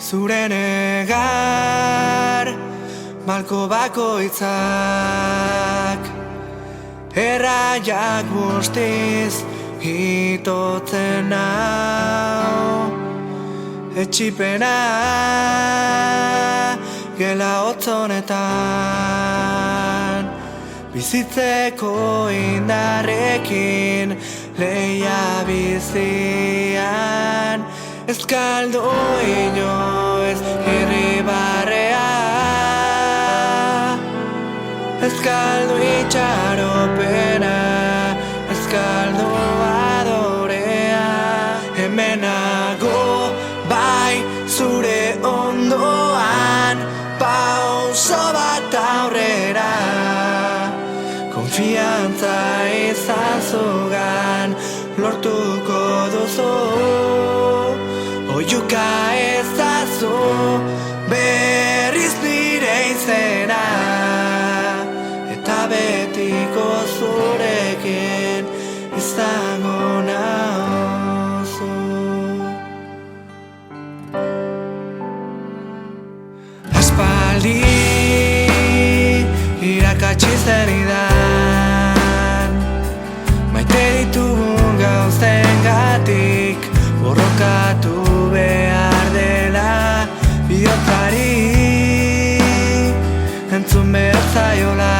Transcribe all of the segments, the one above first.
zure negar malko bakoitzak erraiak bustiz itotzen nau etxipena gela hotzonetan bizitzeko indarrekin leia bizian ez galdu inoiz irribarrea ez galdu itxaropena ez galdu adorea hemenago bai zure ondoan pauso bat aurrera konfiantza izan zugan lortuko duzu oiuka ezazu berriz nire izena eta betiko zurekin izango nauzu aspaldi irakatsi zenidan maite ditugun gauzengatik borrokatu behar dela bihotzari entzun behar zaiola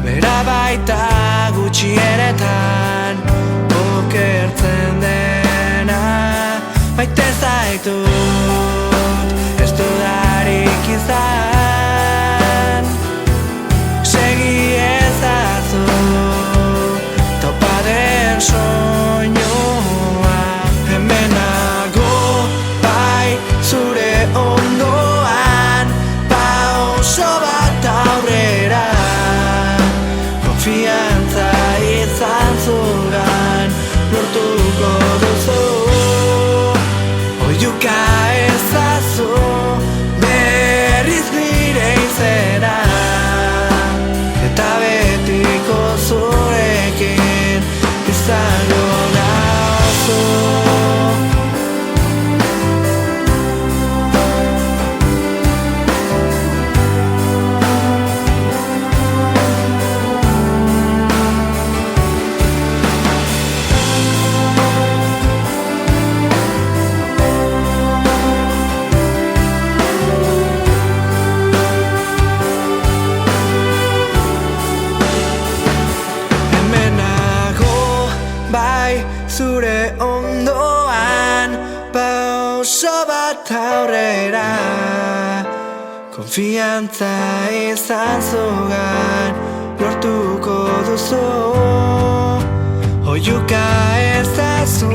bera baita gutxienetan okertzen dena maite zaitut ez dudarik izan segi ezazu topa den soinua hemenago bai zure ondoan pauso bat aurrera konfiantza izan zugan lortuko duzu oiuka ezazu berriz nire izena eta betiko zurekin izango nauzu zure ondoan pauso bat aurrera konfiantza izan zugan lortuko duzu oiuka ezazu